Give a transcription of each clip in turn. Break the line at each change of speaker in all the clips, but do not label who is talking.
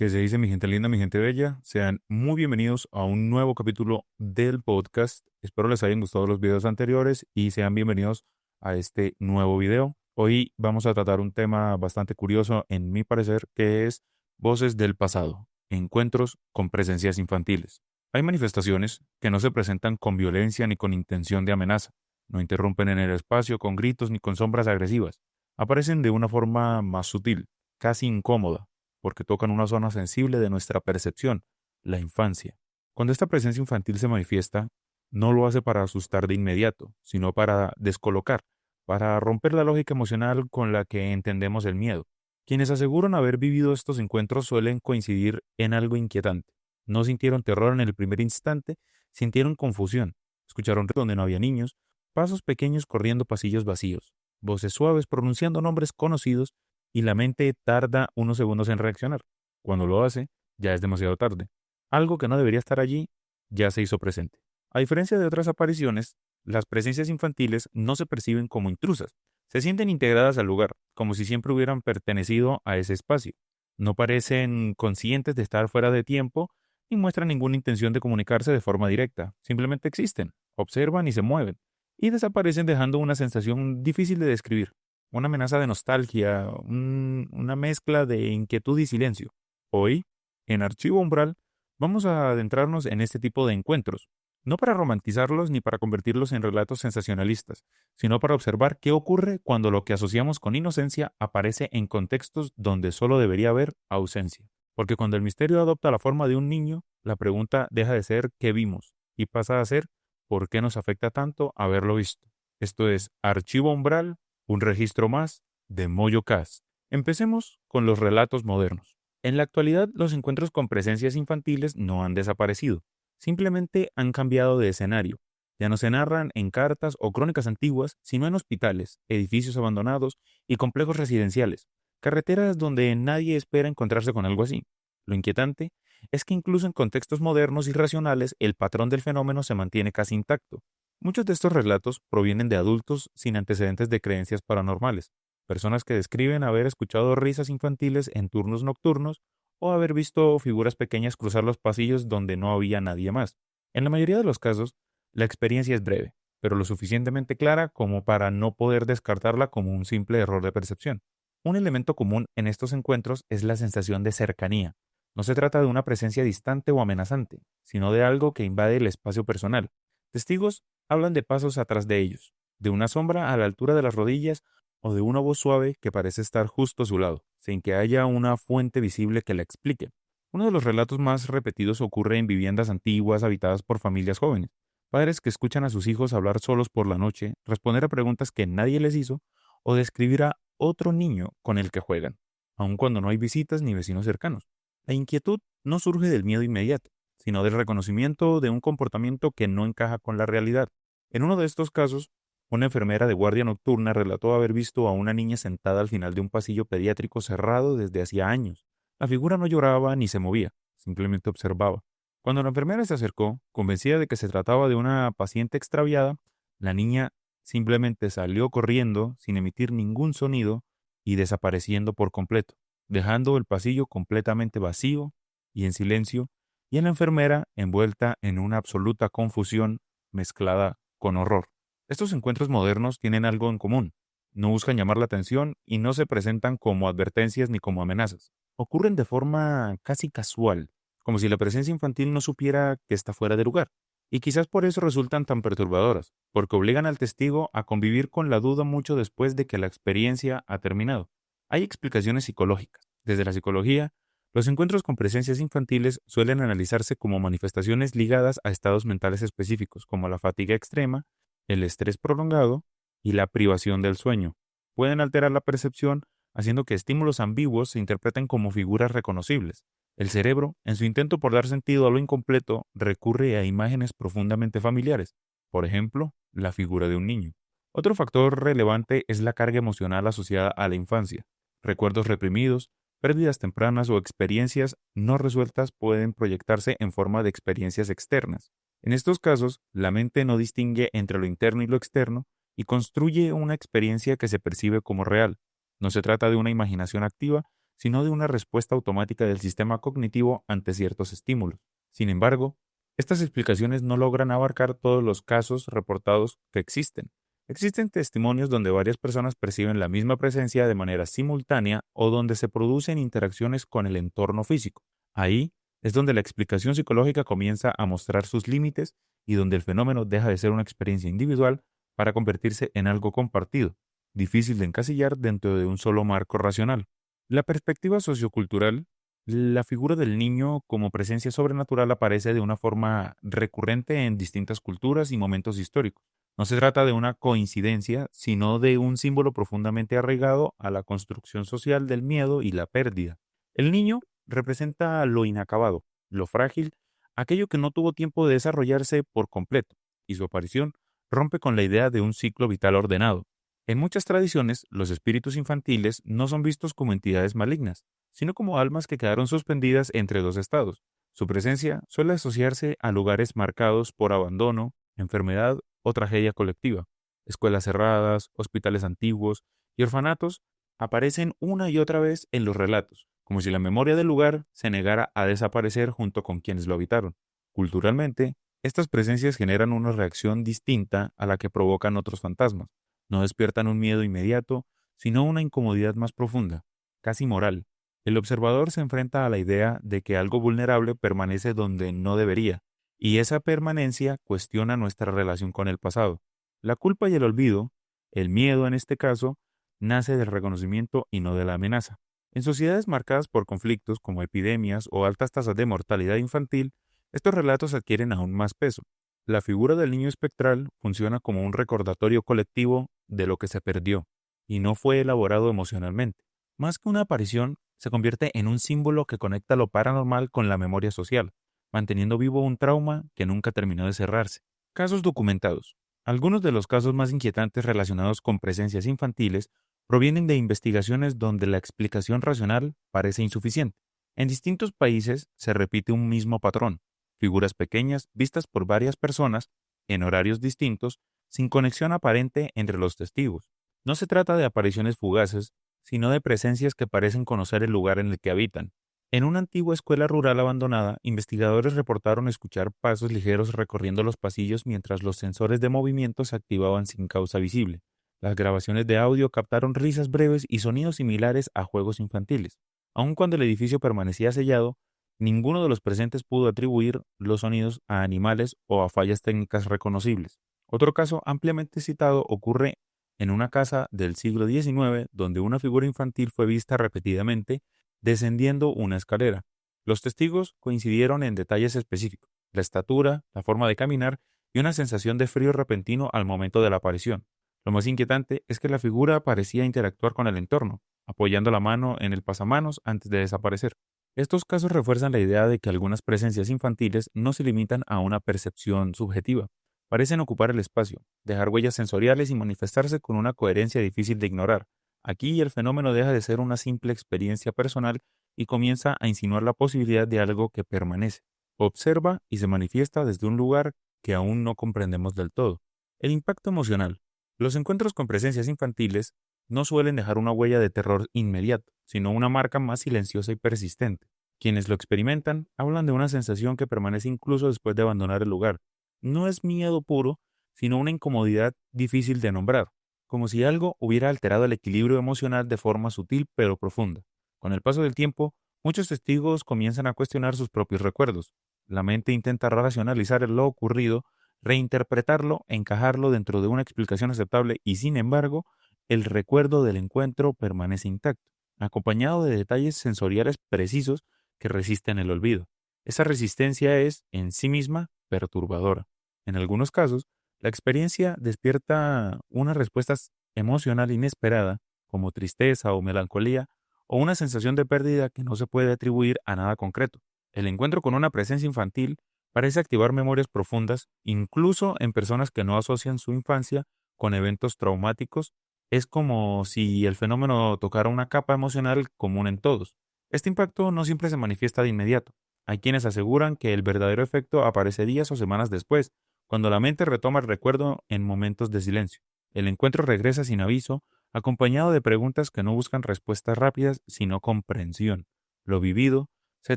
¿Qué se dice, mi gente linda, mi gente bella? Sean muy bienvenidos a un nuevo capítulo del podcast. Espero les hayan gustado los videos anteriores y sean bienvenidos a este nuevo video. Hoy vamos a tratar un tema bastante curioso, en mi parecer, que es voces del pasado, encuentros con presencias infantiles. Hay manifestaciones que no se presentan con violencia ni con intención de amenaza, no interrumpen en el espacio con gritos ni con sombras agresivas. Aparecen de una forma más sutil, casi incómoda porque tocan una zona sensible de nuestra percepción, la infancia. Cuando esta presencia infantil se manifiesta, no lo hace para asustar de inmediato, sino para descolocar, para romper la lógica emocional con la que entendemos el miedo. Quienes aseguran haber vivido estos encuentros suelen coincidir en algo inquietante. No sintieron terror en el primer instante, sintieron confusión. Escucharon donde no había niños, pasos pequeños corriendo pasillos vacíos, voces suaves pronunciando nombres conocidos y la mente tarda unos segundos en reaccionar. Cuando lo hace, ya es demasiado tarde. Algo que no debería estar allí ya se hizo presente. A diferencia de otras apariciones, las presencias infantiles no se perciben como intrusas. Se sienten integradas al lugar, como si siempre hubieran pertenecido a ese espacio. No parecen conscientes de estar fuera de tiempo ni muestran ninguna intención de comunicarse de forma directa. Simplemente existen, observan y se mueven, y desaparecen dejando una sensación difícil de describir, una amenaza de nostalgia, una mezcla de inquietud y silencio. Hoy, en Archivo Umbral, vamos a adentrarnos en este tipo de encuentros, no para romantizarlos ni para convertirlos en relatos sensacionalistas, sino para observar qué ocurre cuando lo que asociamos con inocencia aparece en contextos donde solo debería haber ausencia. Porque cuando el misterio adopta la forma de un niño, la pregunta deja de ser ¿qué vimos? Y pasa a ser ¿por qué nos afecta tanto haberlo visto? Esto es Archivo Umbral, un registro más de MoyoCast. Empecemos con los relatos modernos. En la actualidad, los encuentros con presencias infantiles no han desaparecido, simplemente han cambiado de escenario. Ya no se narran en cartas o crónicas antiguas, sino en hospitales, edificios abandonados y complejos residenciales, carreteras donde nadie espera encontrarse con algo así. Lo inquietante es que incluso en contextos modernos y racionales el patrón del fenómeno se mantiene casi intacto. Muchos de estos relatos provienen de adultos sin antecedentes de creencias paranormales, personas que describen haber escuchado risas infantiles en turnos nocturnos o haber visto figuras pequeñas cruzar los pasillos donde no había nadie más. En la mayoría de los casos, la experiencia es breve, pero lo suficientemente clara como para no poder descartarla como un simple error de percepción. Un elemento común en estos encuentros es la sensación de cercanía. No se trata de una presencia distante o amenazante, sino de algo que invade el espacio personal. Testigos hablan de pasos atrás de ellos, de una sombra a la altura de las rodillas o de una voz suave que parece estar justo a su lado, sin que haya una fuente visible que la explique. Uno de los relatos más repetidos ocurre en viviendas antiguas habitadas por familias jóvenes, padres que escuchan a sus hijos hablar solos por la noche, responder a preguntas que nadie les hizo o describir a otro niño con el que juegan, aun cuando no hay visitas ni vecinos cercanos. La inquietud no surge del miedo inmediato, sino del reconocimiento de un comportamiento que no encaja con la realidad. En uno de estos casos, una enfermera de guardia nocturna relató haber visto a una niña sentada al final de un pasillo pediátrico cerrado desde hacía años. La figura no lloraba ni se movía, simplemente observaba. Cuando la enfermera se acercó, convencida de que se trataba de una paciente extraviada, la niña simplemente salió corriendo sin emitir ningún sonido y desapareciendo por completo, dejando el pasillo completamente vacío y en silencio, y a la enfermera envuelta en una absoluta confusión mezclada con horror. Estos encuentros modernos tienen algo en común. No buscan llamar la atención y no se presentan como advertencias ni como amenazas. Ocurren de forma casi casual, como si la presencia infantil no supiera que está fuera de lugar. Y quizás por eso resultan tan perturbadoras, porque obligan al testigo a convivir con la duda mucho después de que la experiencia ha terminado. Hay explicaciones psicológicas. Desde la psicología, los encuentros con presencias infantiles suelen analizarse como manifestaciones ligadas a estados mentales específicos, como la fatiga extrema, el estrés prolongado y la privación del sueño. Pueden alterar la percepción, haciendo que estímulos ambiguos se interpreten como figuras reconocibles. El cerebro, en su intento por dar sentido a lo incompleto, recurre a imágenes profundamente familiares, por ejemplo, la figura de un niño. Otro factor relevante es la carga emocional asociada a la infancia. Recuerdos reprimidos, pérdidas tempranas o experiencias no resueltas pueden proyectarse en forma de experiencias externas. En estos casos, la mente no distingue entre lo interno y lo externo y construye una experiencia que se percibe como real. No se trata de una imaginación activa, sino de una respuesta automática del sistema cognitivo ante ciertos estímulos. Sin embargo, estas explicaciones no logran abarcar todos los casos reportados que existen. Existen testimonios donde varias personas perciben la misma presencia de manera simultánea o donde se producen interacciones con el entorno físico. Ahí es donde la explicación psicológica comienza a mostrar sus límites y donde el fenómeno deja de ser una experiencia individual para convertirse en algo compartido, difícil de encasillar dentro de un solo marco racional. La perspectiva sociocultural, la figura del niño como presencia sobrenatural aparece de una forma recurrente en distintas culturas y momentos históricos. No se trata de una coincidencia, sino de un símbolo profundamente arraigado a la construcción social del miedo y la pérdida. El niño representa lo inacabado, lo frágil, aquello que no tuvo tiempo de desarrollarse por completo, y su aparición rompe con la idea de un ciclo vital ordenado. En muchas tradiciones, los espíritus infantiles no son vistos como entidades malignas, sino como almas que quedaron suspendidas entre dos estados. Su presencia suele asociarse a lugares marcados por abandono, enfermedad o tragedia colectiva. Escuelas cerradas, hospitales antiguos y orfanatos aparecen una y otra vez en los relatos, como si la memoria del lugar se negara a desaparecer junto con quienes lo habitaron. Culturalmente, estas presencias generan una reacción distinta a la que provocan otros fantasmas. No despiertan un miedo inmediato, sino una incomodidad más profunda, casi moral. El observador se enfrenta a la idea de que algo vulnerable permanece donde no debería, y esa permanencia cuestiona nuestra relación con el pasado. La culpa y el olvido, el miedo en este caso, nace del reconocimiento y no de la amenaza. En sociedades marcadas por conflictos como epidemias o altas tasas de mortalidad infantil, estos relatos adquieren aún más peso. La figura del niño espectral funciona como un recordatorio colectivo de lo que se perdió, y no fue elaborado emocionalmente. Más que una aparición, se convierte en un símbolo que conecta lo paranormal con la memoria social, manteniendo vivo un trauma que nunca terminó de cerrarse. Casos documentados. Algunos de los casos más inquietantes relacionados con presencias infantiles provienen de investigaciones donde la explicación racional parece insuficiente. En distintos países se repite un mismo patrón: figuras pequeñas vistas por varias personas en horarios distintos, sin conexión aparente entre los testigos. No se trata de apariciones fugaces, sino de presencias que parecen conocer el lugar en el que habitan. En una antigua escuela rural abandonada, investigadores reportaron escuchar pasos ligeros recorriendo los pasillos mientras los sensores de movimiento se activaban sin causa visible. Las grabaciones de audio captaron risas breves y sonidos similares a juegos infantiles. Aun cuando el edificio permanecía sellado, ninguno de los presentes pudo atribuir los sonidos a animales o a fallas técnicas reconocibles. Otro caso ampliamente citado ocurre en una casa del siglo XIX donde una figura infantil fue vista repetidamente descendiendo una escalera. Los testigos coincidieron en detalles específicos: la estatura, la forma de caminar y una sensación de frío repentino al momento de la aparición. Lo más inquietante es que la figura parecía interactuar con el entorno, apoyando la mano en el pasamanos antes de desaparecer. Estos casos refuerzan la idea de que algunas presencias infantiles no se limitan a una percepción subjetiva. Parecen ocupar el espacio, dejar huellas sensoriales y manifestarse con una coherencia difícil de ignorar. Aquí el fenómeno deja de ser una simple experiencia personal y comienza a insinuar la posibilidad de algo que permanece, observa y se manifiesta desde un lugar que aún no comprendemos del todo. El impacto emocional. Los encuentros con presencias infantiles no suelen dejar una huella de terror inmediato, sino una marca más silenciosa y persistente. Quienes lo experimentan hablan de una sensación que permanece incluso después de abandonar el lugar. No es miedo puro, sino una incomodidad difícil de nombrar, como si algo hubiera alterado el equilibrio emocional de forma sutil pero profunda. Con el paso del tiempo, muchos testigos comienzan a cuestionar sus propios recuerdos. La mente intenta racionalizar lo ocurrido, reinterpretarlo, encajarlo dentro de una explicación aceptable y, sin embargo, el recuerdo del encuentro permanece intacto, acompañado de detalles sensoriales precisos que resisten el olvido. Esa resistencia es, en sí misma, perturbadora. En algunos casos, la experiencia despierta una respuesta emocional inesperada, como tristeza o melancolía, o una sensación de pérdida que no se puede atribuir a nada concreto. El encuentro con una presencia infantil parece activar memorias profundas, incluso en personas que no asocian su infancia con eventos traumáticos. Es como si el fenómeno tocara una capa emocional común en todos. Este impacto no siempre se manifiesta de inmediato. Hay quienes aseguran que el verdadero efecto aparece días o semanas después, cuando la mente retoma el recuerdo en momentos de silencio. El encuentro regresa sin aviso, acompañado de preguntas que no buscan respuestas rápidas, sino comprensión. Lo vivido se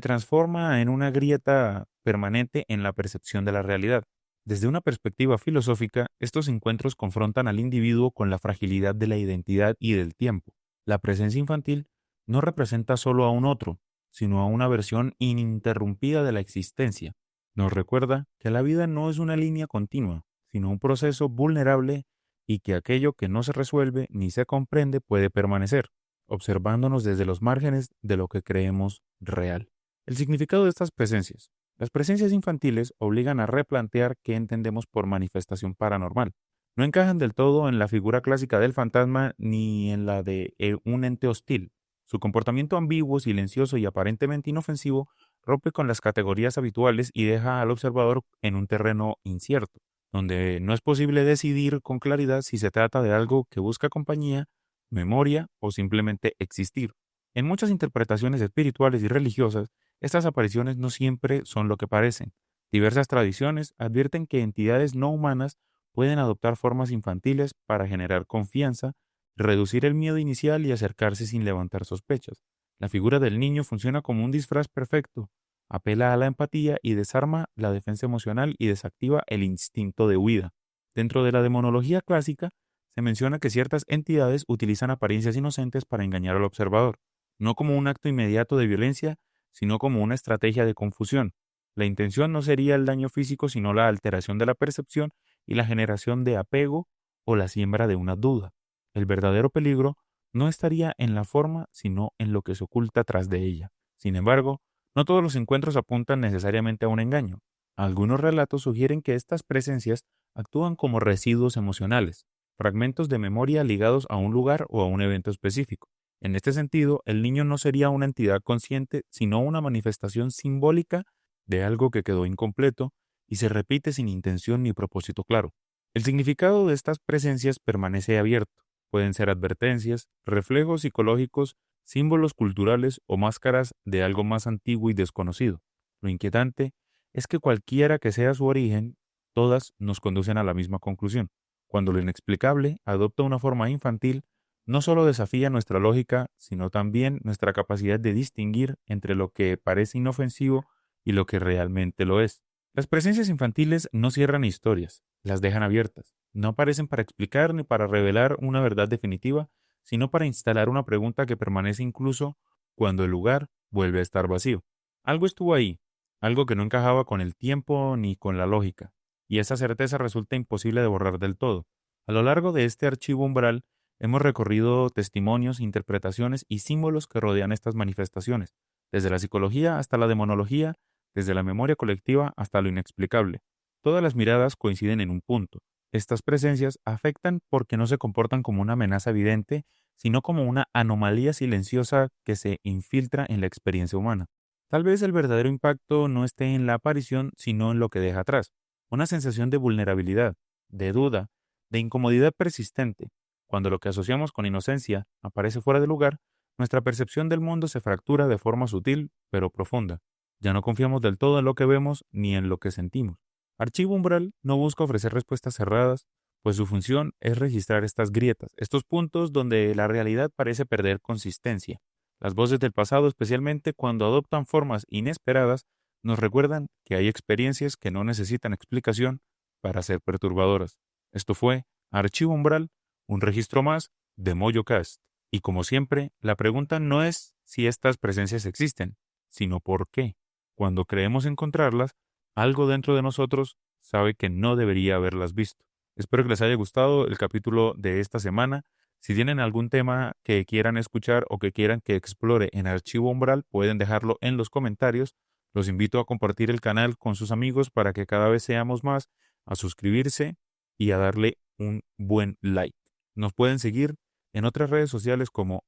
transforma en una grieta permanente en la percepción de la realidad. Desde una perspectiva filosófica, estos encuentros confrontan al individuo con la fragilidad de la identidad y del tiempo. La presencia infantil no representa solo a un otro, sino a una versión ininterrumpida de la existencia. Nos recuerda que la vida no es una línea continua, sino un proceso vulnerable y que aquello que no se resuelve ni se comprende puede permanecer, observándonos desde los márgenes de lo que creemos real. El significado de estas presencias. Las presencias infantiles obligan a replantear qué entendemos por manifestación paranormal. No encajan del todo en la figura clásica del fantasma ni en la de un ente hostil. Su comportamiento ambiguo, silencioso y aparentemente inofensivo rompe con las categorías habituales y deja al observador en un terreno incierto, donde no es posible decidir con claridad si se trata de algo que busca compañía, memoria o simplemente existir. En muchas interpretaciones espirituales y religiosas, estas apariciones no siempre son lo que parecen. Diversas tradiciones advierten que entidades no humanas pueden adoptar formas infantiles para generar confianza, reducir el miedo inicial y acercarse sin levantar sospechas. La figura del niño funciona como un disfraz perfecto, apela a la empatía y desarma la defensa emocional y desactiva el instinto de huida. Dentro de la demonología clásica, se menciona que ciertas entidades utilizan apariencias inocentes para engañar al observador, no como un acto inmediato de violencia, sino como una estrategia de confusión. La intención no sería el daño físico, sino la alteración de la percepción y la generación de apego o la siembra de una duda. El verdadero peligro no estaría en la forma, sino en lo que se oculta tras de ella. Sin embargo, no todos los encuentros apuntan necesariamente a un engaño. Algunos relatos sugieren que estas presencias actúan como residuos emocionales, fragmentos de memoria ligados a un lugar o a un evento específico. En este sentido, el niño no sería una entidad consciente, sino una manifestación simbólica de algo que quedó incompleto y se repite sin intención ni propósito claro. El significado de estas presencias permanece abierto. Pueden ser advertencias, reflejos psicológicos, símbolos culturales o máscaras de algo más antiguo y desconocido. Lo inquietante es que cualquiera que sea su origen, todas nos conducen a la misma conclusión. Cuando lo inexplicable adopta una forma infantil, no solo desafía nuestra lógica, sino también nuestra capacidad de distinguir entre lo que parece inofensivo y lo que realmente lo es. Las presencias infantiles no cierran historias, las dejan abiertas. No aparecen para explicar ni para revelar una verdad definitiva, sino para instalar una pregunta que permanece incluso cuando el lugar vuelve a estar vacío. Algo estuvo ahí, algo que no encajaba con el tiempo ni con la lógica, y esa certeza resulta imposible de borrar del todo. A lo largo de este archivo umbral, hemos recorrido testimonios, interpretaciones y símbolos que rodean estas manifestaciones, desde la psicología hasta la demonología, desde la memoria colectiva hasta lo inexplicable. Todas las miradas coinciden en un punto. Estas presencias afectan porque no se comportan como una amenaza evidente, sino como una anomalía silenciosa que se infiltra en la experiencia humana. Tal vez el verdadero impacto no esté en la aparición, sino en lo que deja atrás. Una sensación de vulnerabilidad, de duda, de incomodidad persistente. Cuando lo que asociamos con inocencia aparece fuera de lugar, nuestra percepción del mundo se fractura de forma sutil pero profunda. Ya no confiamos del todo en lo que vemos ni en lo que sentimos. Archivo Umbral no busca ofrecer respuestas cerradas, pues su función es registrar estas grietas, estos puntos donde la realidad parece perder consistencia. Las voces del pasado, especialmente cuando adoptan formas inesperadas, nos recuerdan que hay experiencias que no necesitan explicación para ser perturbadoras. Esto fue Archivo Umbral, un registro más de MoyoCast. Y como siempre, la pregunta no es si estas presencias existen, sino por qué. Cuando creemos encontrarlas, algo dentro de nosotros sabe que no debería haberlas visto. Espero que les haya gustado el capítulo de esta semana. Si tienen algún tema que quieran escuchar o que quieran que explore en Archivo Umbral, pueden dejarlo en los comentarios. Los invito a compartir el canal con sus amigos para que cada vez seamos más, a suscribirse y a darle un buen like. Nos pueden seguir en otras redes sociales como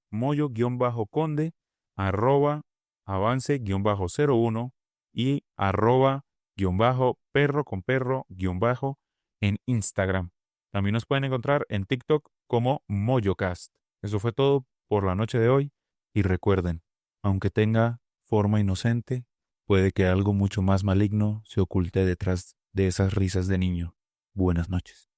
@moyo-conde, @avance-01 y @perro con perro- en Instagram. También nos pueden encontrar en TikTok como MoyoCast. Eso fue todo por la noche de hoy y recuerden, aunque tenga forma inocente, puede que algo mucho más maligno se oculte detrás de esas risas de niño. Buenas noches.